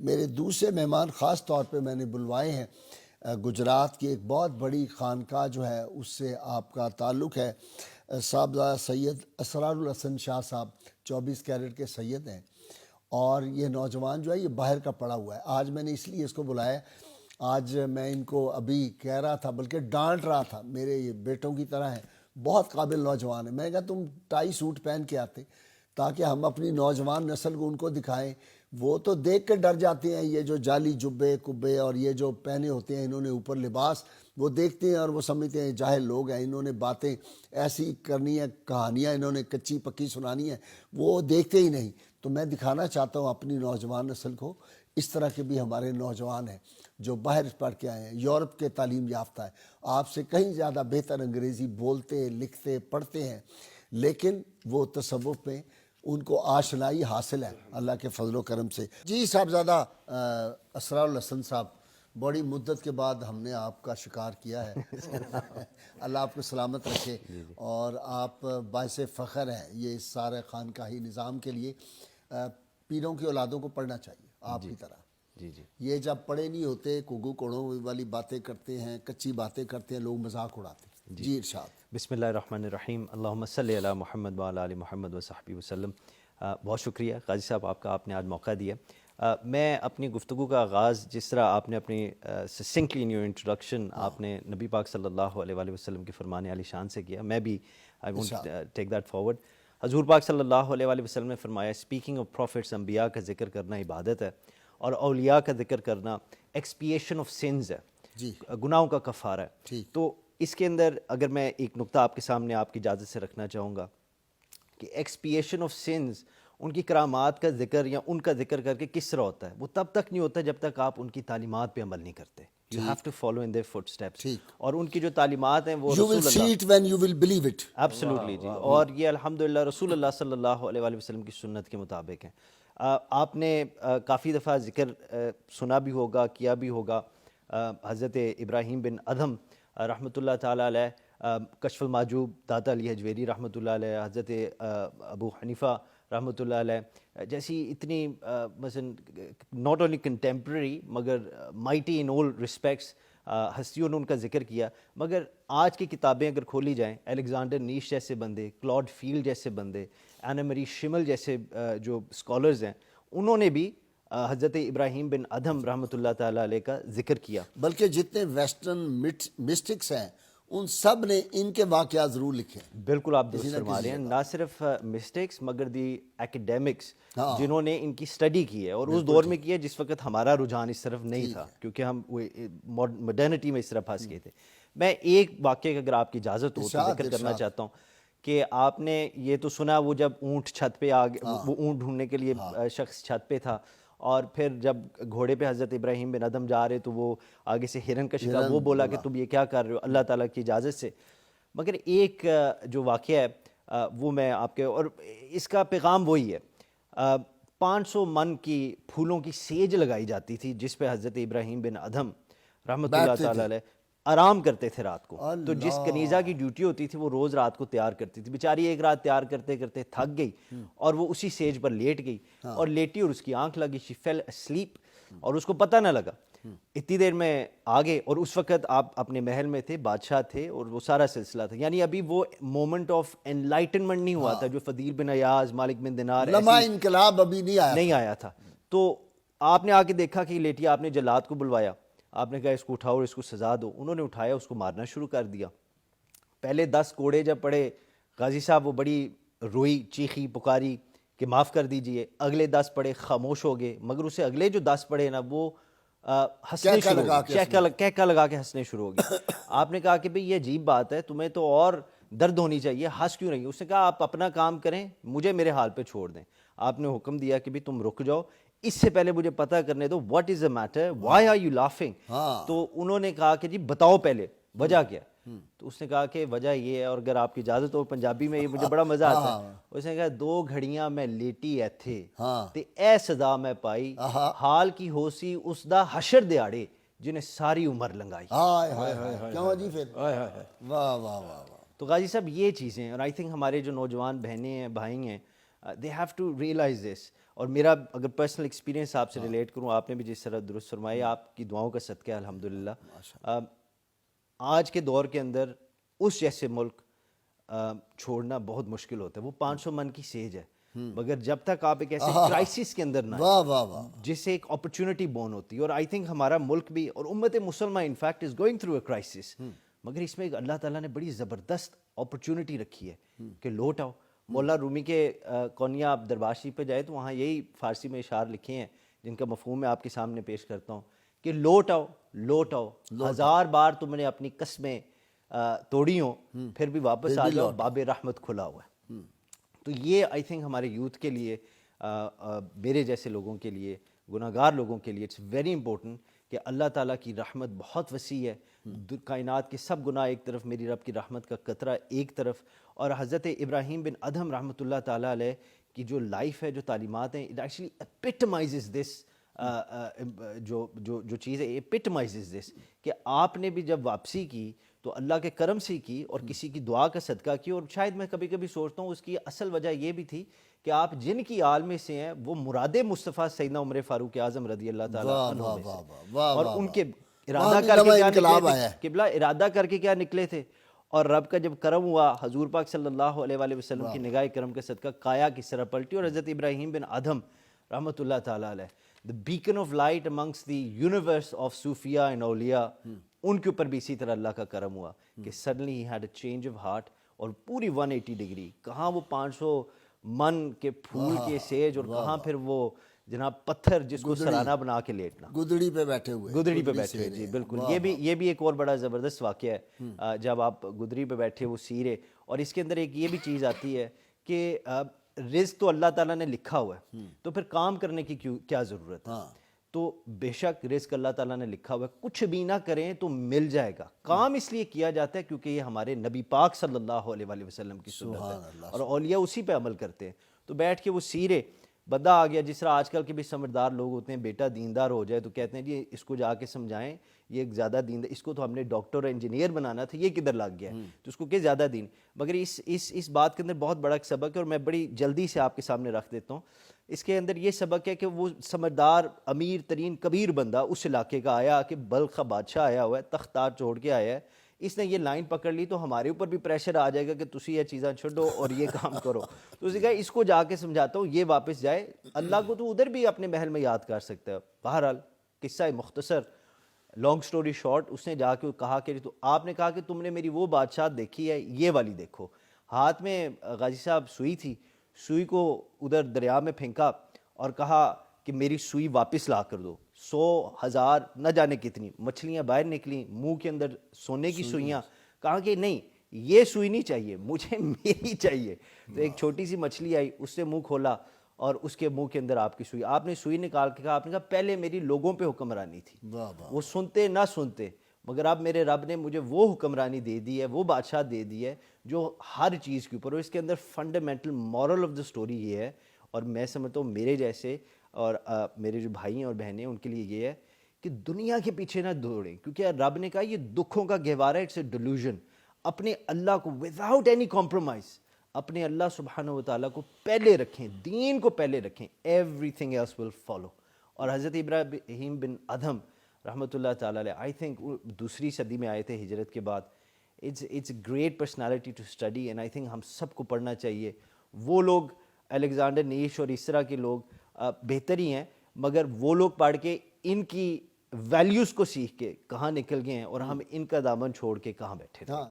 میرے دوسرے مہمان خاص طور پہ میں نے بلوائے ہیں گجرات کی ایک بہت بڑی خانقاہ جو ہے اس سے آپ کا تعلق ہے. صاحبزادہ سید اسرار الحسن شاہ صاحب 24 کیرٹ کے سید ہیں، اور یہ نوجوان جو ہے یہ باہر کا پڑا ہوا ہے. آج میں نے اس لیے اس کو بلایا، آج میں ان کو ابھی کہہ رہا تھا بلکہ ڈانٹ رہا تھا، میرے یہ بیٹوں کی طرح ہیں، بہت قابل نوجوان ہیں. میں نے کہا تم ٹائی سوٹ پہن کے آتے تاکہ ہم اپنی نوجوان نسل کو ان کو دکھائیں. وہ تو دیکھ کے ڈر جاتے ہیں، یہ جو جعلی جبے کبے اور یہ جو پہنے ہوتے ہیں انہوں نے اوپر لباس، وہ دیکھتے ہیں اور وہ سمجھتے ہیں جاہل لوگ ہیں، انہوں نے باتیں ایسی کرنی ہیں، کہانیاں انہوں نے کچی پکی سنانی ہیں، وہ دیکھتے ہی نہیں. تو میں دکھانا چاہتا ہوں اپنی نوجوان نسل کو اس طرح کے بھی ہمارے نوجوان ہیں جو باہر پڑھ کے آئے ہیں، یورپ کے تعلیم یافتہ ہیں، آپ سے کہیں زیادہ بہتر انگریزی بولتے لکھتے پڑھتے ہیں، لیکن وہ تصوف میں ان کو آشنائی حاصل ہے اللہ کے فضل و کرم سے. جی صاحبزادہ اسرار الحسن صاحب، بڑی مدت کے بعد ہم نے آپ کا شکار کیا ہے. اللہ آپ کو سلامت رکھے، اور آپ باعث فخر ہیں یہ سارے خانقاہی نظام کے لیے. پیروں کی اولادوں کو پڑھنا چاہیے آپ کی طرح. یہ جب پڑھے نہیں ہوتے کوگو کوڑوں والی باتیں کرتے ہیں، کچی باتیں کرتے ہیں، لوگ مذاق اڑاتے ہیں. جی ارشاد. بسم اللہ الرحمن الرحیم. اللہم صلی علی محمد وعلی آل محمد وصحبہ وسلم. بہت شکریہ قاضی صاحب آپ کا، آپ نے آج موقع دیا. میں اپنی گفتگو کا آغاز جس طرح آپ نے اپنی سسنکٹلی ان یور انٹروڈکشن آپ نے نبی پاک صلی اللہ علیہ وآلہ وسلم کے فرمان علی شان سے کیا، میں بھی I want take that forward. حضور پاک صلی اللہ علیہ وآلہ وسلم نے فرمایا اسپیکنگ آف پروفٹس، انبیاء کا ذکر کرنا عبادت ہے، اور اولیاء کا ذکر کرنا ایکسپیشن آف سنز ہے، گناہوں کا کفارہ ہے. تو اس کے اندر اگر میں ایک نقطہ آپ کے سامنے آپ کی اجازت سے رکھنا چاہوں گا کہ ایکسپیشن آف سنز، ان کی کرامات کا ذکر یا ان کا ذکر کر کے کس طرح ہوتا ہے، وہ تب تک نہیں ہوتا جب تک آپ ان کی تعلیمات پہ عمل نہیں کرتے. You have to follow in their footsteps. اور ان کی جو تعلیمات ہیں وہ You will see it when you will believe it. Absolutely جی، اور یہ الحمدللہ رسول اللہ صلی اللہ علیہ وآلہ وسلم کی سنت کے مطابق ہیں. آپ نے کافی دفعہ ذکر سنا بھی ہوگا، کیا بھی ہوگا حضرت ابراہیم بن ادھم رحمۃ اللہ تعالیٰ علیہ، کشف المحجوب داتا علی حجویری رحمۃ اللہ علیہ، حضرت ابو حنیفہ رحمۃ اللہ علیہ جیسی اتنی مثلاً ناٹ اونلی کنٹمپرری مگر مائٹی ان آل رسپیکٹس ہستیوں نے ان کا ذکر کیا. مگر آج کی کتابیں اگر کھولی جائیں، الیگزینڈر نیش جیسے بندے، کلاڈ فیلڈ جیسے بندے، اینا میری شمل جیسے جو اسکالرز ہیں، انہوں نے بھی حضرت ابراہیم بن ادھم رحمۃ اللہ تعالیٰ علیہ کا ذکر کیا. بلکہ جتنے ویسٹرن مسٹکس ہیں ان سب نے ان کے واقعات ضرور لکھے. بالکل آپ درست فرما رہے ہیں. نہ صرف مسٹکس مگر دی ایکیڈیمکس جنہوں نے ان کی اسٹڈی کی ہے، اور اس دور میں کی ہے جس وقت ہمارا رجحان اس طرف نہیں تھا، کیونکہ ہم ماڈرنٹی میں اس طرح پھنس گئے تھے. میں ایک واقعے کا اگر آپ کی اجازت ہو تو ذکر کرنا چاہتا ہوں کہ آپ نے یہ تو سنا وہ جب اونٹ چھت پہ وہ اونٹ ڈھونڈنے کے لیے شخص چھت پہ تھا، اور پھر جب گھوڑے پہ حضرت ابراہیم بن ادھم جا رہے تو وہ آگے سے ہرن کا شکار، وہ بولا کہ تم یہ کیا کر رہے ہو اللہ تعالیٰ کی اجازت سے. مگر ایک جو واقعہ ہے وہ میں آپ کے، اور اس کا پیغام وہی ہے. 500 من کی پھولوں کی سیج لگائی جاتی تھی جس پہ حضرت ابراہیم بن ادھم رحمۃ اللہ تعالیٰ علیہ آرام کرتے تھے رات کو. تو جس کنیزہ کی ڈیوٹی ہوتی تھی وہ روز رات کو تیار کرتی تھی، بیچاری ایک رات تیار کرتے کرتے تھک گئی اور وہ اسی سیج پر لیٹ گئی، اور لیٹی اور اس کی آنکھ لگی، she fell asleep، اور اس کو پتہ نہ لگا. اتنی دیر میں آگے، اور اس وقت آپ اپنے محل میں تھے، بادشاہ تھے، اور وہ سارا سلسلہ تھا. یعنی ابھی وہ مومنٹ آف انلائٹنمنٹ نہیں ہوا تھا جو فضیل بن ایاز، مالک بن دینار، لمحہ انقلاب ابھی نہیں آیا تھا. تو آپ نے آ کے دیکھا کہ لیٹی، آپ نے جلاد کو بلوایا، آپ نے کہا اس کو اٹھاؤ اور اس کو سزا دو. انہوں نے اٹھایا، اس کو مارنا شروع کر دیا. پہلے 10 کوڑے جب پڑے غازی صاحب وہ بڑی روئی، چیخی، پکاری کہ معاف کر دیجئے. اگلے 10 پڑے، خاموش ہو گئے. مگر اسے اگلے جو 10 پڑے نا وہ ہنسنے شروع ہو گئے، کہکا لگا کے ہنسنے شروع ہو گئے. آپ نے کہا کہ بھئی یہ عجیب بات ہے، تمہیں تو اور درد ہونی چاہیے، ہنس کیوں رہی؟ اس نے کہا آپ اپنا کام کریں، مجھے میرے حال پہ چھوڑ دیں. آپ نے حکم دیا کہ بھی تم رک جاؤ، اس سے پہلے مجھے پتہ کرنے دو what is the matter, why are you laughing. تو انہوں نے کہا کہ جی بتاؤ پہلے وجہ کیا. تو اس نے کہا کہ وجہ یہ ہے، اور اگر آپ کی اجازت ہو پنجابی میں یہ مجھے بڑا مزہ آتا ہے. اس نے کہا 2 گھڑیاں میں لیٹی ایتھے تے اے سزا میں پائی، حال کی ہو سی اس دا حشر دیاڑے جنہیں ساری عمر لنگائی. کیوں جی پھر واہ واہ واہ. تو غازی صاحب یہ چیزیں، اور آئی تھنک ہمارے جو نوجوان بہنیں ہیں، بھائی ہیں، دے ہیو ٹو ریئلائز دس. اور میرا اگر پرسنل ایکسپیرینس آپ سے ریلیٹ کروں, آپ نے بھی جس طرح درست فرمایا, آپ کی دعاؤں کا صدقہ ہے الحمدللہ. آج کے دور کے اندر اس جیسے ملک چھوڑنا بہت مشکل ہوتا ہے. وہ 500 من کی سیج ہے, مگر جب تک آپ ایک ایسے کرائسس کے اندر نہ آئے جس سے ایک اپرچونٹی بورن ہوتی ہے, اور آئی تھنک ہمارا ملک بھی اور امت مسلمہ in fact is going through a crisis, مگر اس میں اللہ تعالیٰ نے بڑی زبردست اپرچونٹی رکھی ہے کہ لوٹ آؤ. مولانا رومی کے کونیا آپ دربار شریف پہ جائے تو وہاں یہی فارسی میں اشعار لکھے ہیں جن کا مفہوم میں آپ کے سامنے پیش کرتا ہوں کہ لوٹ آؤ لوٹ آؤ, 1000 بار تم نے اپنی قسمیں توڑی ہوں, پھر بھی واپس آ جاؤ, باب رحمت کھلا ہوا ہے. تو یہ آئی تھنک ہمارے یوتھ کے لیے, میرے جیسے لوگوں کے لیے, گناہ گار لوگوں کے لیے اٹس ویری امپورٹنٹ کہ اللہ تعالیٰ کی رحمت بہت وسیع ہے. کائنات کے سب گناہ ایک طرف, میری رب کی رحمت کا قطرہ ایک طرف. اور حضرت ابراہیم بن ادھم رحمۃ اللہ تعالیٰ علیہ کی جو لائف ہے, جو تعلیمات ہیں, اٹ ایکچولی ایپیٹمائزز دس, جو چیز ہے ایپیٹمائزز دس کہ آپ نے بھی جب واپسی کی تو اللہ کے کرم سے کی اور کسی کی دعا کا صدقہ کی. اور شاید میں کبھی کبھی سوچتا ہوں اس کی اصل وجہ یہ بھی تھی کہ آپ جن کی آل میں سے ہیں وہ مراد مصطفیٰ سیدنا عمر فاروق اعظم رضی اللہ تعالیٰ عنہ میں سے, اور ان کے ارادہ کر کے کیا نکلے تھے, قبلہ ارادہ کر کے کیا نکلے تھے, اور رب کا جب کرم ہوا حضور پاک صلی اللہ علیہ وآلہ وسلم کی نگاہ کرم کا صدقہ کایا کس طرح پلٹی. اور حضرت ابراہیم بن ادھم رحمۃ اللہ تعالیٰ علیہ, the beacon of light amongst the universe of Sofia and اولیاء, ان کے اوپر بھی اسی طرح اللہ کا کرم ہوا کہ suddenly he had a change of heart, اور پوری 180 ڈگری, کہاں وہ 500 من کے پھول کے سیج, اور کہاں پھر وہ جناب پتھر جس کو سرانہ بنا کے لیٹنا, گدڑی پہ بیٹھے ہوئے, گدڑی پہ بیٹھے ہوئے. جی بالکل, یہ بھی ایک اور بڑا زبردست واقعہ ہے جب آپ گدڑی پہ بیٹھے وہ سیرے. اور اس کے اندر ایک یہ بھی چیز آتی ہے کہ رزق تو اللہ تعالیٰ نے لکھا ہوا ہے, تو پھر کام کرنے کی کیا ضرورت ہے. تو بے شک رزق اللہ تعالیٰ نے لکھا ہوا ہے, کچھ بھی نہ کریں تو مل جائے گا. کام اس لیے کیا جاتا ہے کیونکہ یہ ہمارے نبی پاک صلی اللہ علیہ وآلہ وسلم کی سنت ہے, اور اولیاء اسی پہ عمل کرتے ہیں. تو بیٹھ کے وہ سیرے, بندہ آ گیا جس طرح آج کل کے بھی سمجھدار لوگ ہوتے ہیں, بیٹا دیندار ہو جائے تو کہتے ہیں جی اس کو جا کے سمجھائیں, یہ ایک زیادہ دین, اس کو تو ہم نے ڈاکٹر اور انجینئر بنانا تھا, یہ کدھر لگ گیا ہے, تو اس کو کہ زیادہ دین. مگر اس بات کے اندر بہت بڑا ایک سبق ہے, اور میں بڑی جلدی سے آپ کے سامنے رکھ دیتا ہوں. اس کے اندر یہ سبق ہے کہ وہ سمجھدار امیر ترین کبیر بندہ اس علاقے کا آیا کہ بلخ کا بادشاہ آیا ہوا ہے, تخت تاج چھوڑ کے آیا ہے, اس نے یہ لائن پکڑ لی تو ہمارے اوپر بھی پریشر آ جائے گا کہ تسی یہ چیزاں چھوڑو اور یہ کام کرو. تو اس نے کہا اس کو جا کے سمجھاتا ہوں, یہ واپس جائے, اللہ کو تو ادھر بھی اپنے محل میں یاد کر سکتا ہے. بہرحال قصہ مختصر, لانگ سٹوری شارٹ, اس نے جا کے کہا کہ تو آپ نے کہا کہ تم نے میری وہ بادشاہ دیکھی ہے, یہ والی دیکھو. ہاتھ میں غازی صاحب سوئی تھی, سوئی کو ادھر دریا میں پھینکا اور کہا کہ میری سوئی واپس لا کر دو. 100,000 نہ جانے کتنی مچھلیاں باہر نکلیں, منہ کے اندر سونے کی سوئیاں. کہا کہ نہیں یہ سوئی نہیں چاہیے مجھے, میری چاہیے. تو ایک چھوٹی سی مچھلی آئی, اس نے منہ کھولا اور اس کے منہ کے اندر آپ کی سوئی. آپ نے سوئی نکال کے کہا, آپ نے کہا پہلے میری لوگوں پہ حکمرانی تھی, وہ سنتے نہ سنتے, مگر اب میرے رب نے مجھے وہ حکمرانی دے دی ہے, وہ بادشاہ دے دی ہے جو ہر چیز کے اوپر. اور اس کے اندر fundamental moral of the story یہ ہے, اور میں سمجھتا ہوں میرے جیسے اور میرے جو بھائی ہیں اور بہنیں ہیں ان کے لیے یہ ہے کہ دنیا کے پیچھے نہ دوڑیں, کیونکہ رب نے کہا یہ دکھوں کا گہوارہ ہے, اٹس اے ڈیلوژن. اپنے اللہ کو وداؤٹ اینی کمپرومائز, اپنے اللہ سبحانہ و تعالیٰ کو پہلے رکھیں, دین کو پہلے رکھیں, everything else will follow. اور حضرت ابراہیم بن ادھم رحمۃ اللہ تعالیٰ علیہ, آئی تھنک 2 صدی میں آئے تھے ہجرت کے بعد. It's a great personality to study, and I think ہم سب کو پڑھنا چاہیے. وہ لوگ الیگزینڈر نیش اور اس طرح کے لوگ بہتر ہی ہیں, مگر وہ لوگ پڑھ کے ان کی ویلیوز کو سیکھ کے کہاں نکل گئے ہیں, اور ہم ان کا دامن چھوڑ کے کہاں بیٹھے تھے.